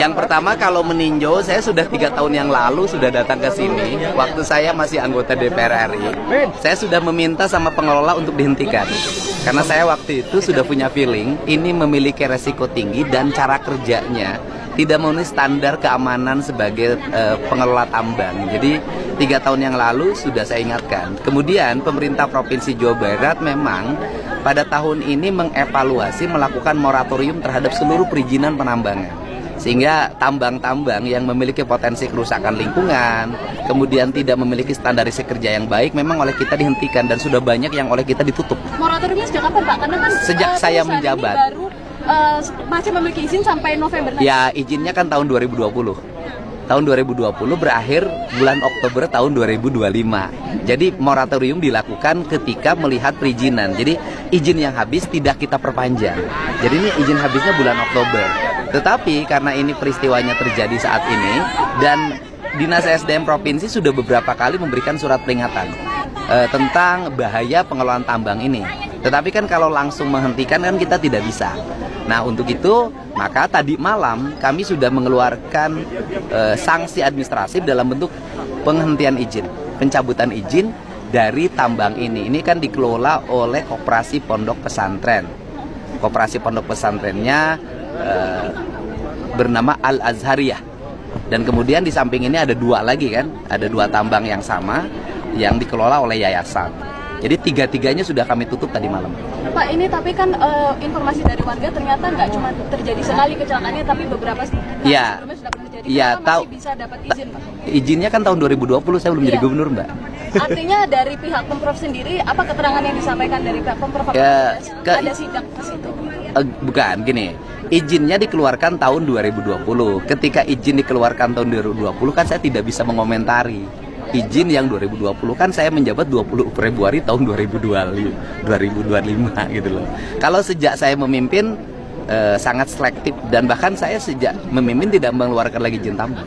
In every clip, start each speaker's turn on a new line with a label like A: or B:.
A: Yang pertama kalau meninjau, saya sudah 3 tahun yang lalu sudah datang ke sini. Waktu saya masih anggota DPR RI, saya sudah meminta sama pengelola untuk dihentikan. Karena saya waktu itu sudah punya feeling ini memiliki resiko tinggi dan cara kerjanya tidak memenuhi standar keamanan sebagai pengelola tambang. Jadi 3 tahun yang lalu sudah saya ingatkan. Kemudian pemerintah Provinsi Jawa Barat memang pada tahun ini mengevaluasi melakukan moratorium terhadap seluruh perizinan penambangan. Sehingga tambang-tambang yang memiliki potensi kerusakan lingkungan, kemudian tidak memiliki standarisasi kerja yang baik, memang oleh kita dihentikan dan sudah banyak yang oleh kita ditutup.
B: Moratoriumnya sejak kapan, Pak? Karena kan
A: sejak saya menjabat.
B: Baru masih memiliki izin sampai November nanti.
A: Ya, izinnya kan tahun 2020. Tahun 2020 berakhir bulan Oktober tahun 2025. Jadi moratorium dilakukan ketika melihat perizinan. Jadi izin yang habis tidak kita perpanjang. Jadi ini izin habisnya bulan Oktober. Tetapi karena ini peristiwanya terjadi saat ini dan Dinas SDM Provinsi sudah beberapa kali memberikan surat peringatan tentang bahaya pengelolaan tambang ini. Tetapi kan kalau langsung menghentikan kan kita tidak bisa. Nah untuk itu maka tadi malam kami sudah mengeluarkan sanksi administratif dalam bentuk penghentian izin, pencabutan izin dari tambang ini. Ini kan dikelola oleh Koperasi Pondok Pesantren. Koperasi Pondok Pesantrennya bernama Al-Azhariyah. Dan kemudian di samping ini ada 2 lagi kan, ada 2 tambang yang sama yang dikelola oleh yayasan. Jadi 3-tiganya sudah kami tutup tadi malam.
B: Pak, ini tapi kan informasi dari warga ternyata nggak cuma terjadi sekali kecelakaannya, tapi beberapa
A: ya,
B: sebelumnya sudah pernah terjadi.
A: Ya,
B: masih bisa dapat izin, Pak?
A: Izinnya kan tahun 2020, saya belum jadi gubernur, Mbak.
B: Artinya dari pihak Pemprov sendiri, apa keterangan yang disampaikan dari pihak Pemprov? Ada sidak ke situ?
A: Bukan, gini. Izinnya dikeluarkan tahun 2020. Ketika izin dikeluarkan tahun 2020 kan saya tidak bisa mengomentari. Izin yang 2020 kan saya menjabat 20 Februari tahun 2025 gitu loh. Kalau sejak saya memimpin sangat selektif dan bahkan saya sejak memimpin tidak mengeluarkan lagi izin tambang.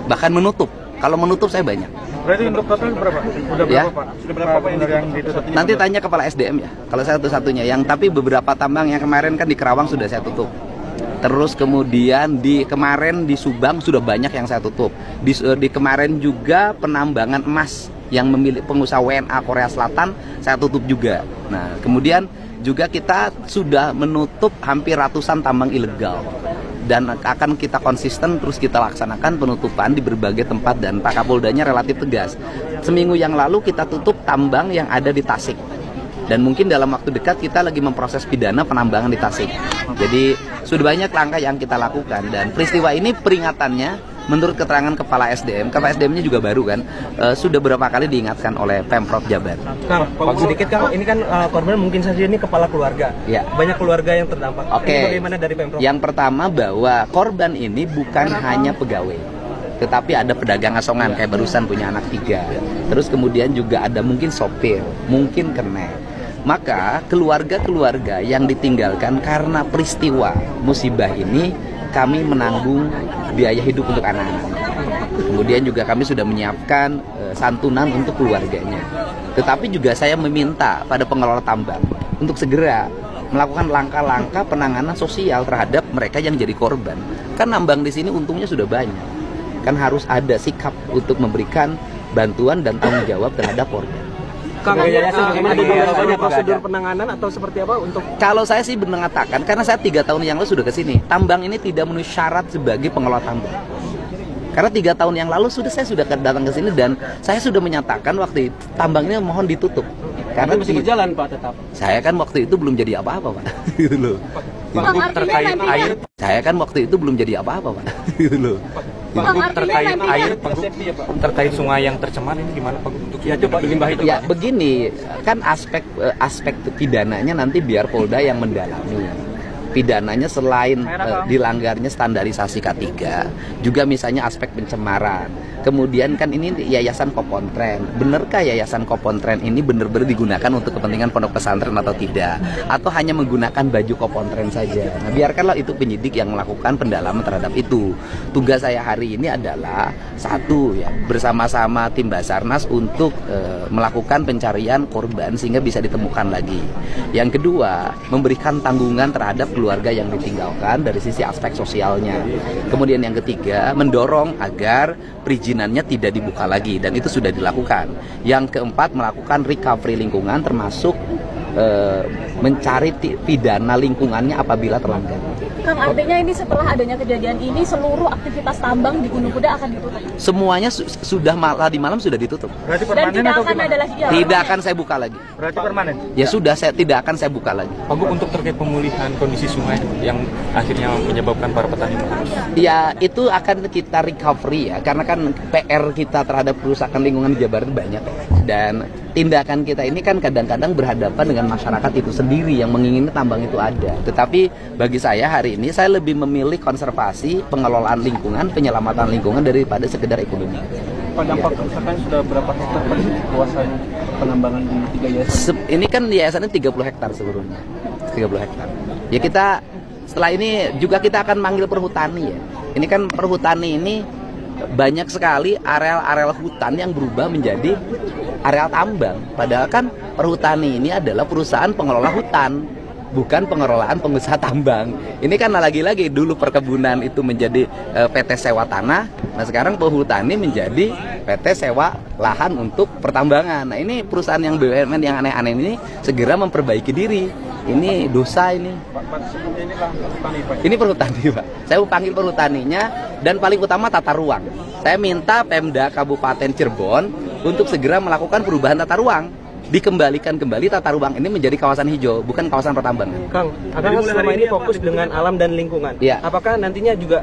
A: Bahkan menutup. Kalau menutup saya banyak.
C: Berarti untuk total berapa? Sudah berapa, Pak? Sudah berapa Pak yang ditutup?
A: Nanti tanya kepala SDM ya. Kalau saya satu-satunya tapi beberapa tambang yang kemarin kan di Kerawang sudah saya tutup. Terus kemudian kemarin di Subang sudah banyak yang saya tutup. Di kemarin juga penambangan emas yang memiliki pengusaha WNA Korea Selatan saya tutup juga. Nah, kemudian juga kita sudah menutup hampir ratusan tambang ilegal. Dan akan kita konsisten terus kita laksanakan penutupan di berbagai tempat dan Pak Kapoldanya relatif tegas. Seminggu yang lalu kita tutup tambang yang ada di Tasik. Dan mungkin dalam waktu dekat kita lagi memproses pidana penambangan di Tasik. Jadi sudah banyak langkah yang kita lakukan dan peristiwa ini peringatannya menurut keterangan Kepala SDM-nya juga baru kan, sudah beberapa kali diingatkan oleh Pemprov Jabar.
D: Kang, Pak sedikit Kang, ini kan korban mungkin saja ini kepala keluarga.
A: Ya.
D: Banyak keluarga yang terdampak.
A: Oke.
D: Ini bagaimana dari Pemprov?
A: Yang pertama bahwa korban ini bukan hanya pegawai, tetapi ada pedagang asongan kayak barusan punya anak 3. Terus kemudian juga ada mungkin sopir, mungkin kernet. Maka keluarga-keluarga yang ditinggalkan karena peristiwa musibah ini kami menanggung biaya hidup untuk anak-anak. Kemudian juga kami sudah menyiapkan santunan untuk keluarganya. Tetapi juga saya meminta pada pengelola tambang untuk segera melakukan langkah-langkah penanganan sosial terhadap mereka yang jadi korban. Kan nambang di sini untungnya sudah banyak. Kan harus ada sikap untuk memberikan bantuan dan tanggung jawab terhadap korban.
D: Kang, ada prosedur penanganan atau seperti apa untuk?
A: Kalau saya sih mengatakan, karena saya 3 tahun yang lalu sudah ke sini, tambang ini tidak memenuhi syarat sebagai pengelola tambang. Karena 3 tahun yang lalu saya sudah datang ke sini dan saya sudah menyatakan waktu itu tambang ini mohon ditutup. Karena
D: masih berjalan Pak tetap.
A: Saya kan waktu itu belum jadi apa-apa Pak. Gitu loh.
D: Terkait air.
A: Saya kan waktu itu belum jadi apa-apa Pak. Gitu loh.
C: Terkait air, terkait sungai yang tercemar ini gimana Pak? Untuk limbah itu?
A: Ya begini, kan aspek pidananya nanti biar Polda yang mendalami. Pidananya selain dilanggarnya standarisasi K3, juga misalnya aspek pencemaran. Kemudian kan ini Yayasan Kopontren. Benarkah Yayasan Kopontren ini benar-benar digunakan untuk kepentingan pondok pesantren atau tidak? Atau hanya menggunakan baju Kopontren saja? Nah, biarkanlah itu penyidik yang melakukan pendalaman terhadap itu. Tugas saya hari ini adalah satu ya, bersama-sama tim Basarnas untuk melakukan pencarian korban sehingga bisa ditemukan lagi. Yang kedua, memberikan tanggungan terhadap keluarga yang ditinggalkan dari sisi aspek sosialnya. Kemudian yang ketiga, mendorong agar perizinannya tidak dibuka lagi, dan itu sudah dilakukan. Yang keempat, melakukan recovery lingkungan termasuk mencari pidana lingkungannya apabila terlanggar.
B: Kang, artinya ini setelah adanya kejadian ini seluruh aktivitas tambang di Gunung Kuda akan ditutup?
A: Semuanya sudah tadi malam sudah ditutup.
D: Berarti
B: dan tidak akan ada lagi?
A: Tidak akan saya buka lagi.
D: Berarti permanen?
A: Ya sudah, tidak akan saya buka lagi.
C: Pak Gub, untuk terkait pemulihan kondisi sungai yang akhirnya menyebabkan para petani harus...
A: Ya, itu akan kita recovery ya, karena kan PR kita terhadap kerusakan lingkungan di Jawa Barat banyak ya. Dan tindakan kita ini kan kadang-kadang berhadapan dengan masyarakat itu sendiri yang menginginkan tambang itu ada. Tetapi bagi saya hari ini saya lebih memilih konservasi, pengelolaan lingkungan, penyelamatan lingkungan daripada sekedar ekonomi.
D: Pak, dampak kerusakan sudah berapa hektar kawasan penambangan di 3 yayasan?
A: Ini kan yayasannya 30 hektar seluruhnya. 30 hektar. Ya kita setelah ini juga kita akan manggil perhutani ya. Ini kan perhutani ini banyak sekali areal-areal hutan yang berubah menjadi areal tambang. Padahal kan perhutani ini adalah perusahaan pengelola hutan, bukan pengelolaan pengusaha tambang. Ini kan lagi-lagi dulu perkebunan itu menjadi PT sewa tanah, nah sekarang perhutani menjadi PT sewa lahan untuk pertambangan. Nah ini perusahaan yang BUMN yang aneh-aneh ini segera memperbaiki diri. Ini dosa ini. Ini perhutani Pak. Saya panggil perhutaninya, dan paling utama tata ruang. Saya minta Pemda Kabupaten Cirebon untuk segera melakukan perubahan tata ruang. Dikembalikan kembali tata ruang ini menjadi kawasan hijau, bukan kawasan pertambangan.
D: Kang, Akang selama ini fokus dengan alam dan lingkungan.
A: Ya.
D: Apakah nantinya juga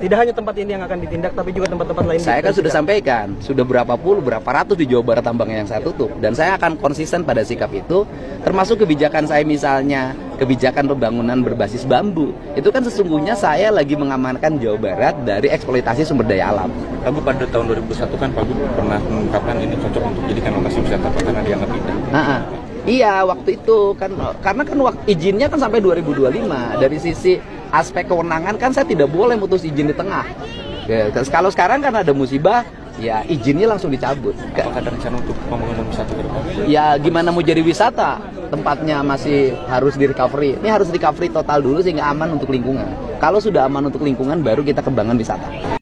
D: tidak hanya tempat ini yang akan ditindak, tapi juga tempat-tempat lain?
A: Saya kan sudah sampaikan, sudah berapa ratus di Jawa Barat tambang yang saya tutup, dan saya akan konsisten pada sikap itu, termasuk kebijakan saya misalnya kebijakan pembangunan berbasis bambu. Itu kan sesungguhnya saya lagi mengamankan Jawa Barat dari eksploitasi sumber daya alam.
C: Pak Gub, pada tahun 2001 kan Pak Gub pernah mengungkapkan ini cocok untuk dijadikan lokasi wisata karena dianggap indah.
A: Iya, waktu itu kan karena kan izinnya kan sampai 2025. Dari sisi aspek kewenangan kan saya tidak boleh mutus izin di tengah. Ya, kalau sekarang kan ada musibah, ya izinnya langsung dicabut.
C: Apakah ada rencana untuk pembangunan wisata ke depan?
A: Ya gimana mau jadi wisata? Tempatnya masih harus di recovery. Ini harus recovery total dulu sehingga aman untuk lingkungan. Kalau sudah aman untuk lingkungan, baru kita kembangkan wisata.